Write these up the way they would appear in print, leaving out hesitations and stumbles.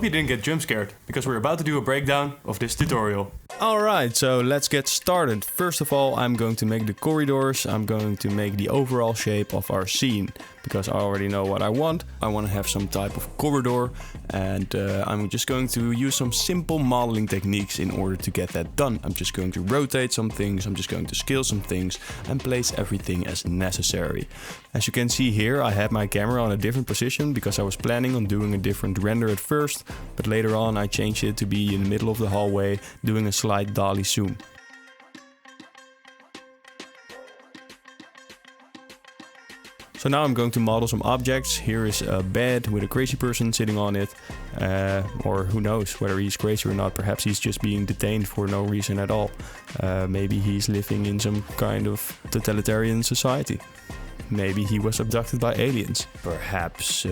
hope you didn't get jump scared, because we're about to do a breakdown of this tutorial. Alright, so let's get started. First of all, I'm going to make the corridors. I'm going to make the overall shape of our scene, because I already know what I want. I want to have some type of corridor, and I'm just going to use some simple modeling techniques in order to get that done. I'm just going to rotate some things, I'm just going to scale some things, and place everything as necessary. As you can see here, I had my camera on a different position because I was planning on doing a different render at first, but later on I changed it to be in the middle of the hallway, doing a slight dolly zoom. So now I'm going to model some objects. Here is a bed with a crazy person sitting on it, or who knows whether he's crazy or not. Perhaps he's just being detained for no reason at all. Maybe he's living in some kind of totalitarian society. Maybe he was abducted by aliens. Perhaps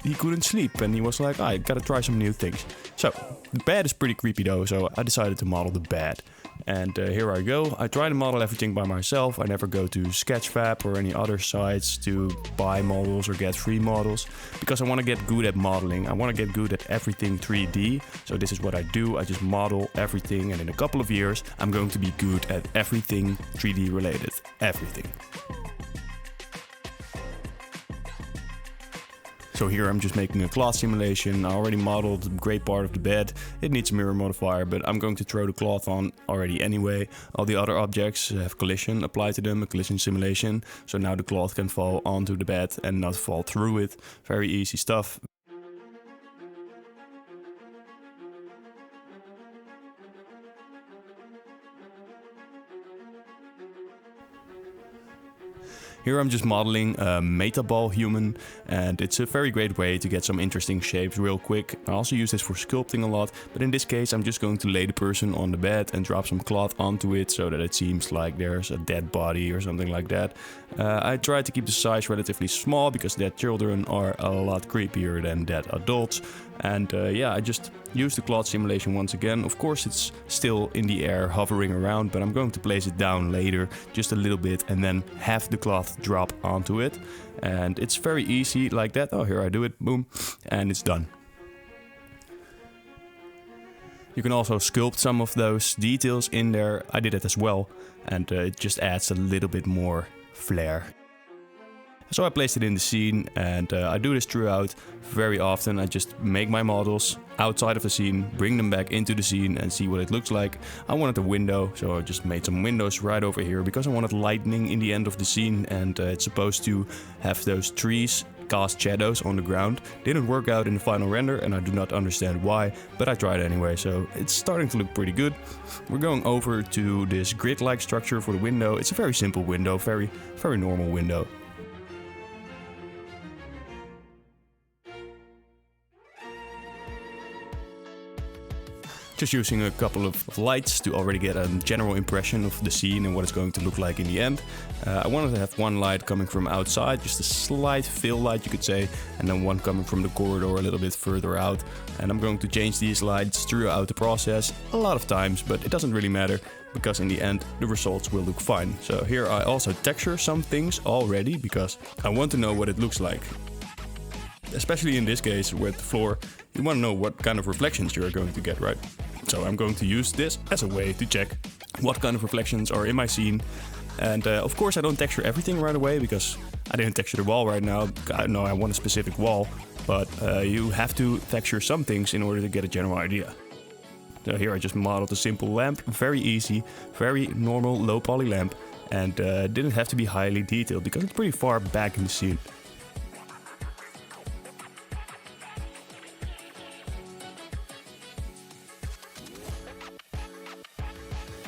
he couldn't sleep and he was like, I gotta try some new things. So the bed is pretty creepy though, so I decided to model the bed. And here I go. I try to model everything by myself. I never go to Sketchfab or any other sites to buy models or get free models, because I want to get good at modeling. I want to get good at everything 3D. So this is what I do. I just model everything, and in a couple of years I'm going to be good at everything 3D related. Everything. So here I'm just making a cloth simulation. I already modeled a great part of the bed. It needs a mirror modifier, but I'm going to throw the cloth on already anyway. All the other objects have collision applied to them, a collision simulation. So now the cloth can fall onto the bed and not fall through it. Very easy stuff. Here I'm just modeling a metaball human, and it's a very great way to get some interesting shapes real quick. I also use this for sculpting a lot, but in this case I'm just going to lay the person on the bed and drop some cloth onto it so that it seems like there's a dead body or something like that. I try to keep the size relatively small because dead children are a lot creepier than dead adults. And yeah, I just use the cloth simulation once again. Of course it's still in the air hovering around, but I'm going to place it down later just a little bit and then have the cloth drop onto it. And it's very easy like that. Oh, here I do it, boom, and it's done. You can also sculpt some of those details in there. I did it as well, and it just adds a little bit more flair. So I placed it in the scene, and I do this throughout very often. I just make my models outside of the scene, bring them back into the scene and see what it looks like. I wanted a window, so I just made some windows right over here because I wanted lightning in the end of the scene, and it's supposed to have those trees cast shadows on the ground. Didn't work out in the final render, and I do not understand why, but I tried anyway, so it's starting to look pretty good. We're going over to this grid-like structure for the window. It's a very simple window, very normal window. Just using a couple of lights to already get a general impression of the scene and what it's going to look like in the end. I wanted to have one light coming from outside, just a slight fill light you could say, and then one coming from the corridor a little bit further out. And I'm going to change these lights throughout the process a lot of times, but it doesn't really matter because in the end the results will look fine. So here I also texture some things already because I want to know what it looks like. Especially in this case with the floor, you want to know what kind of reflections you're going to get, right? So I'm going to use this as a way to check what kind of reflections are in my scene. And of course I don't texture everything right away because I didn't texture the wall right now. I know I want a specific wall, but you have to texture some things in order to get a general idea. So here I just modeled a simple lamp, very easy, very normal low poly lamp, and didn't have to be highly detailed because it's pretty far back in the scene.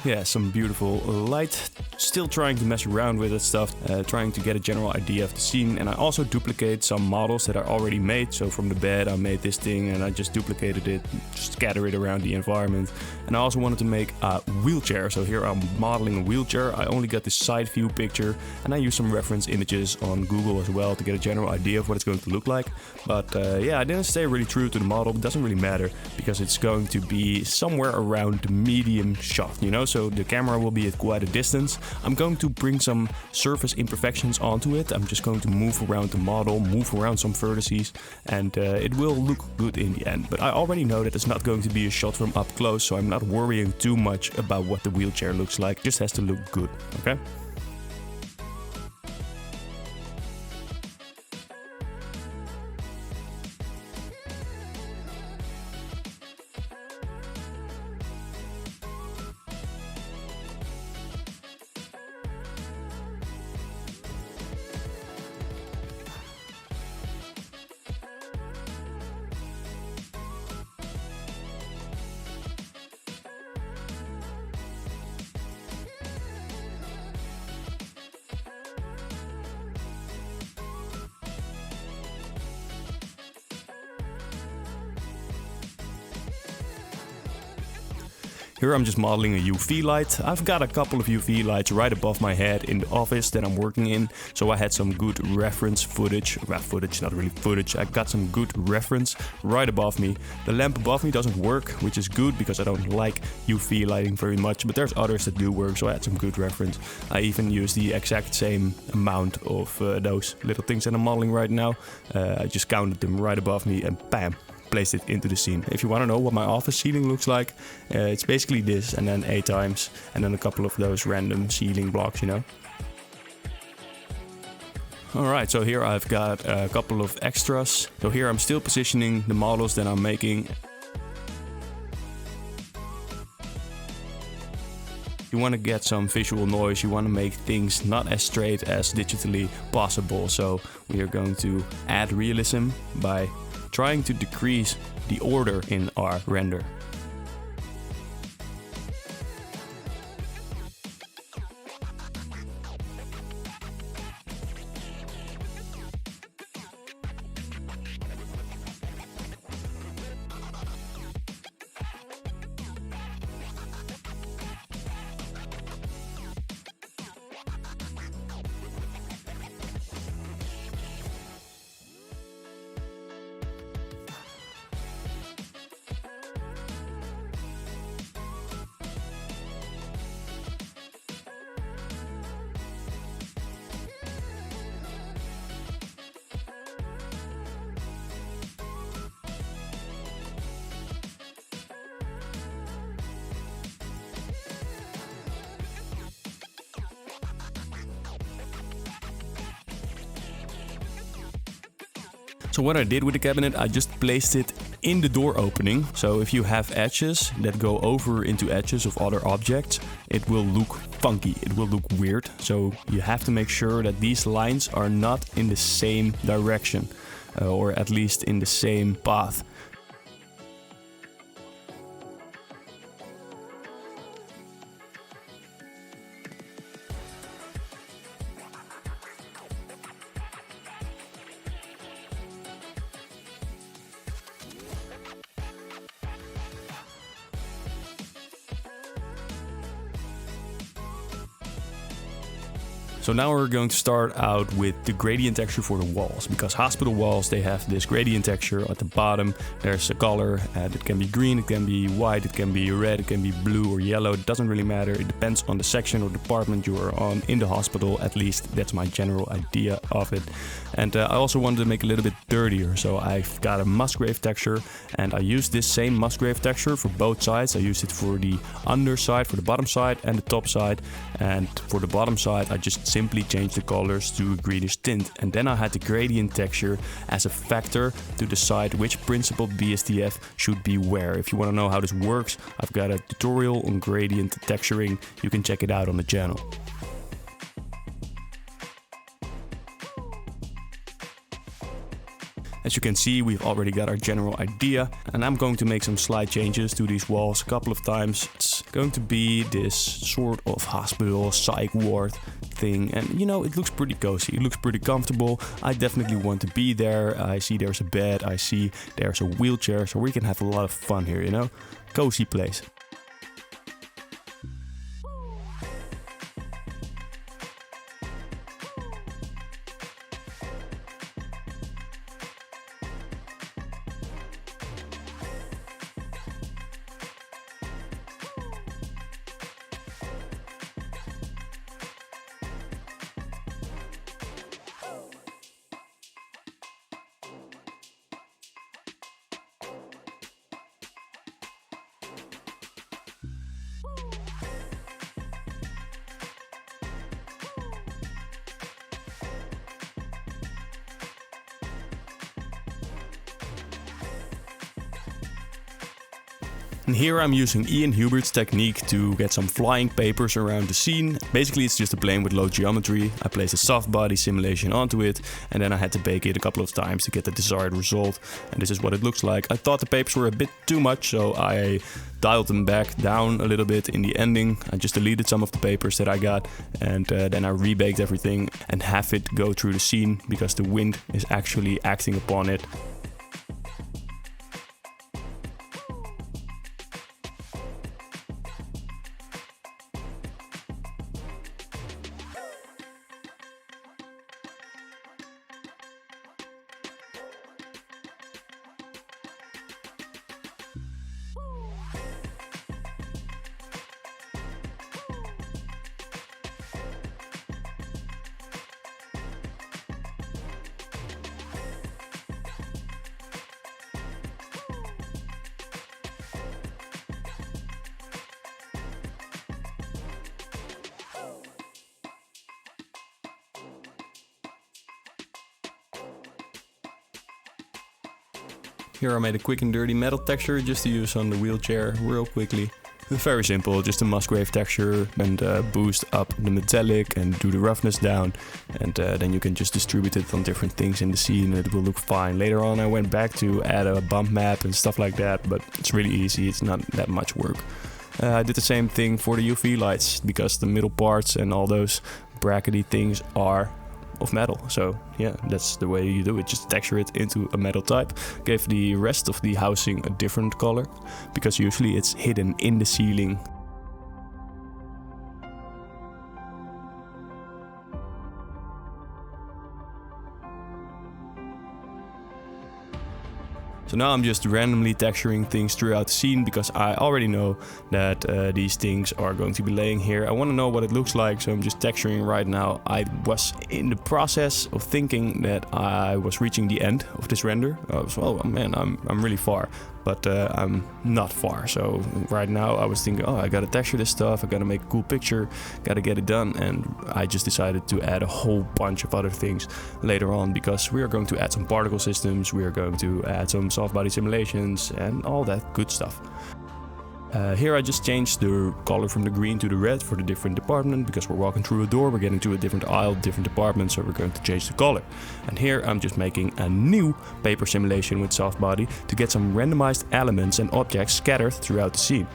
Yeah, some beautiful light. Still trying to mess around with that stuff, trying to get a general idea of the scene. And I also duplicate some models that are already made. So from the bed I made this thing and I just duplicated it, just scatter it around the environment. And I also wanted to make a wheelchair. So here I'm modeling a wheelchair. I only got this side view picture and I used some reference images on Google as well to get a general idea of what it's going to look like. But yeah, I didn't stay really true to the model. It doesn't really matter because it's going to be somewhere around the medium shot, you know? so the camera will be at quite a distance. I'm going to bring some surface imperfections onto it. I'm just going to move around the model, move around some vertices, and it will look good in the end. But I already know that it's not going to be a shot from up close, so I'm not worrying too much about what the wheelchair looks like. It just has to look good, okay? Here I'm just modeling a UV light. I've got a couple of UV lights right above my head in the office that I'm working in, so I had some good reference footage. Well, footage, not really footage. I got some good reference right above me. The lamp above me doesn't work, which is good because I don't like UV lighting very much, but there's others that do work, so I had some good reference. I even used the exact same amount of those little things that I'm modeling right now. I just counted them right above me and bam! Placed it into the scene. If you want to know what my office ceiling looks like, it's basically this, and then 8 times, and then a couple of those random ceiling blocks, you know. Alright, so here I've got a couple of extras. So here I'm still positioning the models that I'm making. You want to get some visual noise, you want to make things not as straight as digitally possible. So we are going to add realism by trying to decrease the order in our render. So what I did with the cabinet, I just placed it in the door opening. So if you have edges that go over into edges of other objects, it will look funky, it will look weird. So you have to make sure that these lines are not in the same direction, or at least in the same path. So now we're going to start out with the gradient texture for the walls, because hospital walls, they have this gradient texture at the bottom. There's a color, it can be green, it can be white, it can be red, it can be blue or yellow. It doesn't really matter. It depends on the section or department you are on in the hospital. At least that's my general idea of it. And I also wanted to make it a little bit dirtier. So I've got a Musgrave texture, and I used this same Musgrave texture for both sides. I used it for the underside, for the bottom side, and the top side. And for the bottom side, I just simply changed the colors to a greenish tint. And then I had the gradient texture as a factor to decide which principal BSDF should be where. If you want to know how this works, I've got a tutorial on gradient texturing. You can check it out on the channel. As you can see, we've already got our general idea, and I'm going to make some slight changes to these walls a couple of times. It's going to be this sort of hospital psych ward thing, and you know, it looks pretty cozy, it looks pretty comfortable. I definitely want to be there. I see there's a bed, I see there's a wheelchair, so we can have a lot of fun here, you know? Cozy place. And here I'm using Ian Hubert's technique to get some flying papers around the scene. Basically it's just a plane with low geometry. I placed a soft body simulation onto it and then I had to bake it a couple of times to get the desired result. And this is what it looks like. I thought the papers were a bit too much, so I dialed them back down a little bit in the ending. I just deleted some of the papers that I got and then I rebaked everything and have it go through the scene because the wind is actually acting upon it. Here I made a quick and dirty metal texture just to use on the wheelchair real quickly. It's very simple, just a Musgrave texture and boost up the metallic and do the roughness down, and then you can just distribute it on different things in the scene and it will look fine. Later on I went back to add a bump map and stuff like that, but it's really easy, it's not that much work. I did the same thing for the UV lights because the middle parts and all those brackety things are of metal. So yeah, that's the way you do it, just texture it into a metal type. Gave the rest of the housing a different color because usually it's hidden in the ceiling. So now I'm just randomly texturing things throughout the scene because I already know that these things are going to be laying here. I want to know what it looks like, so I'm just texturing right now. I was in the process of thinking that I was reaching the end of this render. I was, oh man, I'm really far, but I'm not far. So right now I was thinking, oh, I gotta texture this stuff, I gotta make a cool picture, gotta get it done, and I just decided to add a whole bunch of other things later on because we are going to add some particle systems, we are going to add some soft body simulations and all that good stuff. Here I just changed the color from the green to the red for the different department because we're walking through a door, we're getting to a different aisle, different department, so we're going to change the color. And here I'm just making a new paper simulation with soft body to get some randomized elements and objects scattered throughout the scene.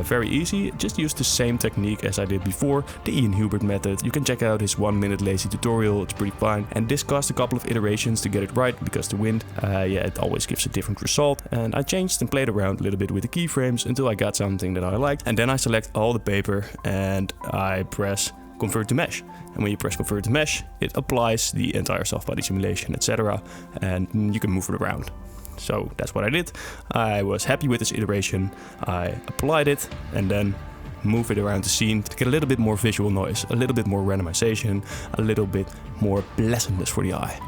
Very easy, just use the same technique as I did before, the Ian Hubert method. You can check out his 1 minute lazy tutorial, it's pretty fine. And this cost a couple of iterations to get it right because the wind, it always gives a different result. And I changed and played around a little bit with the keyframes until I got something that I liked. And then I select all the paper and I press convert to mesh. And when you press convert to mesh, it applies the entire soft body simulation, etc. And you can move it around. So that's what I did. I was happy with this iteration. I applied it and then moved it around the scene to get a little bit more visual noise, a little bit more randomization, a little bit more pleasantness for the eye.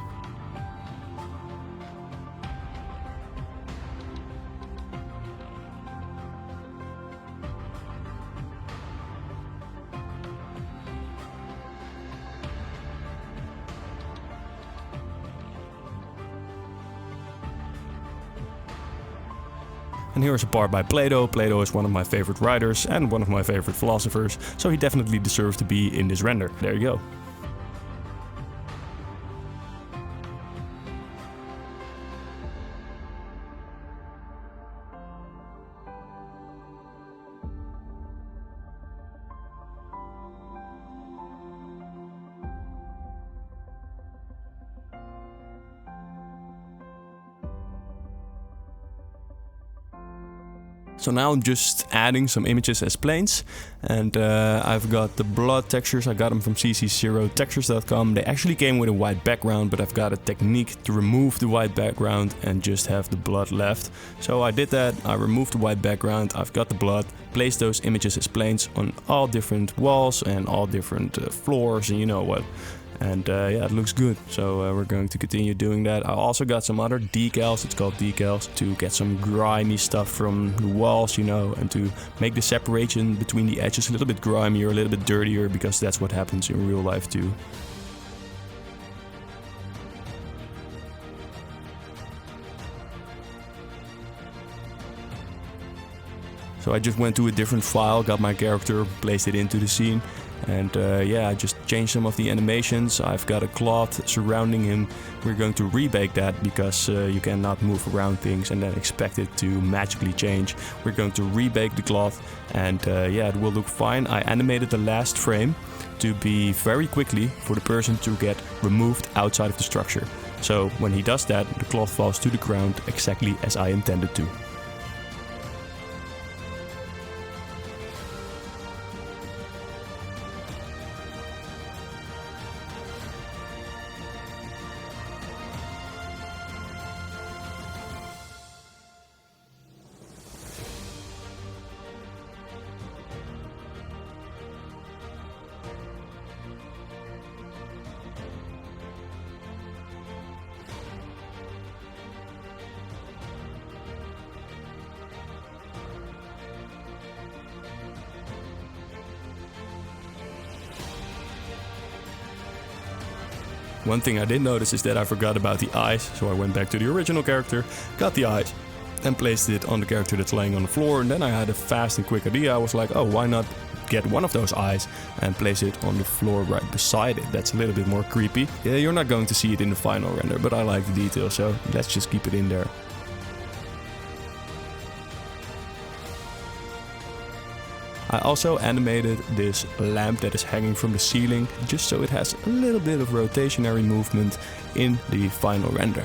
And here's a part by Plato. Plato is one of my favorite writers and one of my favorite philosophers, so he definitely deserves to be in this render. There you go. So now I'm just adding some images as planes, and I've got the blood textures. I got them from cc0textures.com. They actually came with a white background, but I've got a technique to remove the white background and just have the blood left. So I did that, I removed the white background, I've got the blood, placed those images as planes on all different walls and all different floors and you know what. And yeah, it looks good, so we're going to continue doing that. I also got some other decals, it's called decals, to get some grimy stuff from the walls, you know, and to make the separation between the edges a little bit grimier, a little bit dirtier, because that's what happens in real life too. So I just went to a different file, got my character, placed it into the scene, and yeah, I just changed some of the animations. I've got a cloth surrounding him. We're going to rebake that because you cannot move around things and then expect it to magically change. We're going to rebake the cloth, and yeah, it will look fine. I animated the last frame to be very quickly for the person to get removed outside of the structure. So when he does that, the cloth falls to the ground exactly as I intended to. One thing I did notice is that I forgot about the eyes, so I went back to the original character, got the eyes, and placed it on the character that's laying on the floor. And then I had a fast and quick idea. I was like, oh, why not get one of those eyes and place it on the floor right beside it? That's a little bit more creepy. Yeah, you're not going to see it in the final render, but I like the detail, so let's just keep it in there. I also animated this lamp that is hanging from the ceiling, just so it has a little bit of rotationary movement in the final render.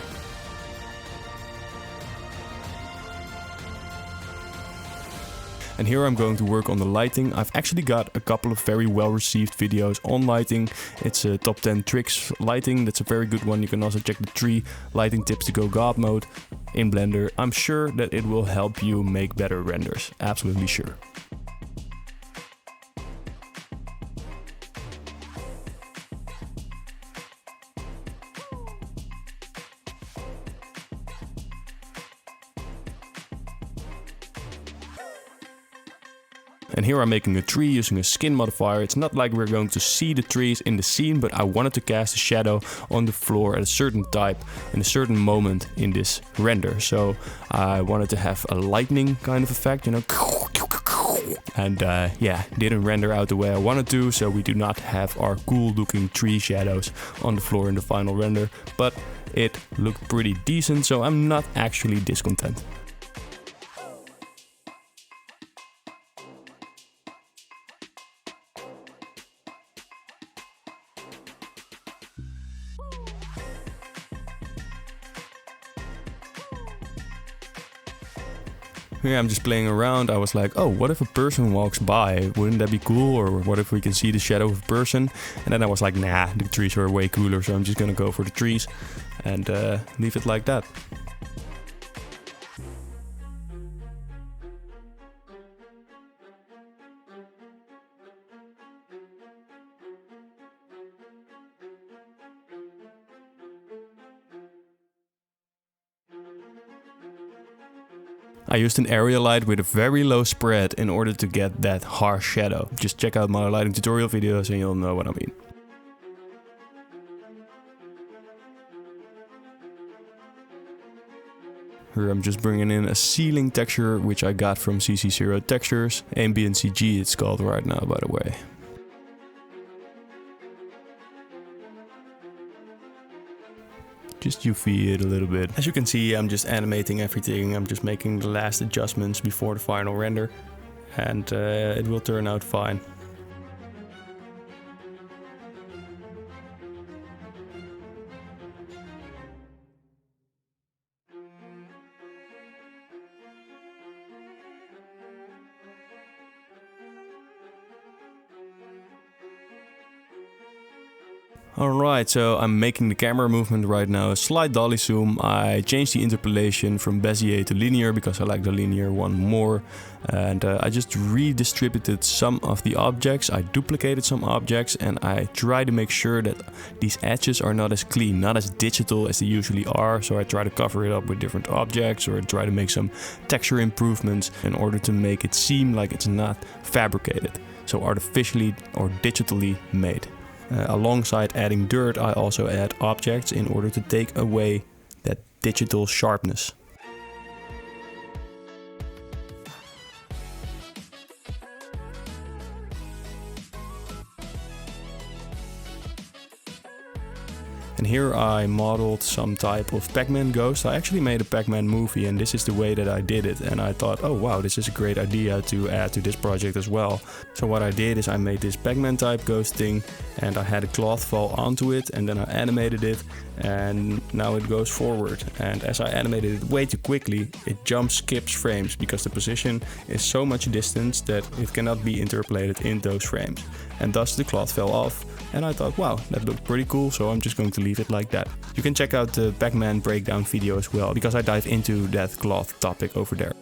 And here I'm going to work on the lighting. I've actually got a couple of very well received videos on lighting. It's a top 10 tricks lighting. That's a very good one. You can also check the 3 lighting tips to go God mode in Blender. I'm sure that it will help you make better renders. Absolutely sure. And here I'm making a tree using a skin modifier. It's not like we're going to see the trees in the scene, but I wanted to cast a shadow on the floor at a certain type in a certain moment in this render. So I wanted to have a lightning kind of effect, you know. And yeah, didn't render out the way I wanted to, so we do not have our cool looking tree shadows on the floor in the final render. But it looked pretty decent, so I'm not actually discontent. Here I'm just playing around. I was like, oh, what if a person walks by? Wouldn't that be cool? Or what if we can see the shadow of a person? And then I was like, nah, the trees are way cooler, so I'm just gonna go for the trees and leave it like that. I used an area light with a very low spread in order to get that harsh shadow. Just check out my lighting tutorial videos and you'll know what I mean. Here I'm just bringing in a ceiling texture which I got from CC0 Textures. Ambient CG it's called right now, by the way. Just UV it a little bit. As you can see, I'm just animating everything. I'm just making the last adjustments before the final render, and it will turn out fine. Alright, so I'm making the camera movement right now, a slight dolly zoom. I changed the interpolation from Bezier to linear because I like the linear one more. And I just redistributed some of the objects, I duplicated some objects, and I try to make sure that these edges are not as clean, not as digital as they usually are. So I try to cover it up with different objects, or I try to make some texture improvements in order to make it seem like it's not fabricated, so artificially or digitally made. Alongside adding dirt, I also add objects in order to take away that digital sharpness. And here I modeled some type of Pac-Man ghost. I actually made a Pac-Man movie, and this is the way that I did it. And I thought, oh wow, this is a great idea to add to this project as well. So what I did is I made this Pac-Man type ghost thing, and I had a cloth fall onto it, and then I animated it, and now it goes forward. And as I animated it way too quickly, it skips frames because the position is so much distance that it cannot be interpolated in those frames. And thus the cloth fell off, and I thought, wow, that looked pretty cool, so I'm just going to leave it like that. You can check out the Pac-Man breakdown video as well, because I dive into that cloth topic over there.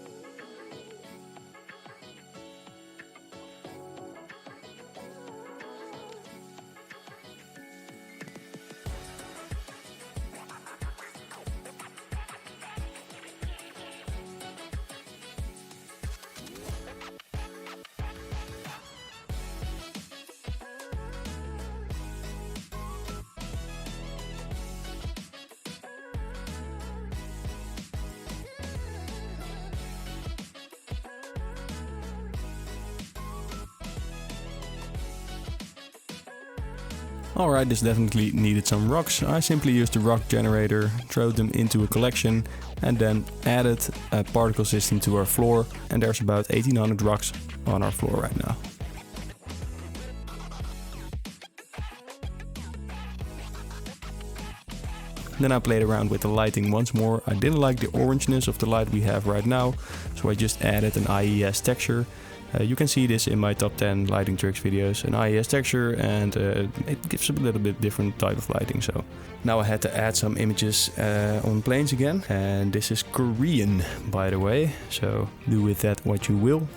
Alright, this definitely needed some rocks. I simply used the rock generator, threw them into a collection, and then added a particle system to our floor, and there's about 1800 rocks on our floor right now. Then I played around with the lighting once more. I didn't like the orangeness of the light we have right now, so I just added an IES texture. You can see this in my top 10 lighting tricks videos, an IES texture, and it gives a little bit different type of lighting. So now I had to add some images on planes again, and this is Korean, by the way, so do with that what you will.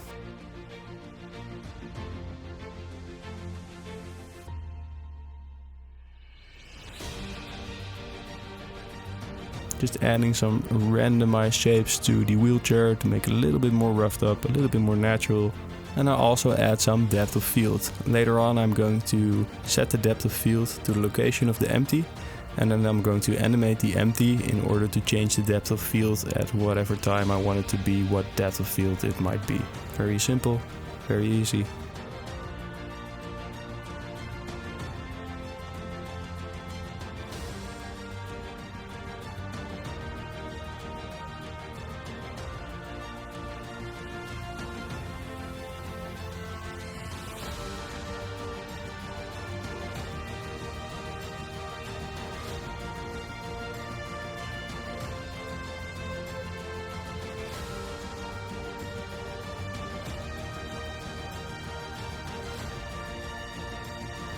Just adding some randomized shapes to the wheelchair to make it a little bit more roughed up, a little bit more natural. And I also add some depth of field. Later on I'm going to set the depth of field to the location of the empty, and then I'm going to animate the empty in order to change the depth of field at whatever time I want it to be, what depth of field it might be. Very simple, very easy.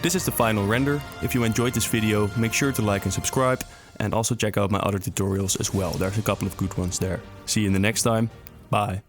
This is the final render. If you enjoyed this video, make sure to like and subscribe, and also check out my other tutorials as well. There's a couple of good ones there. See you in the next time. Bye.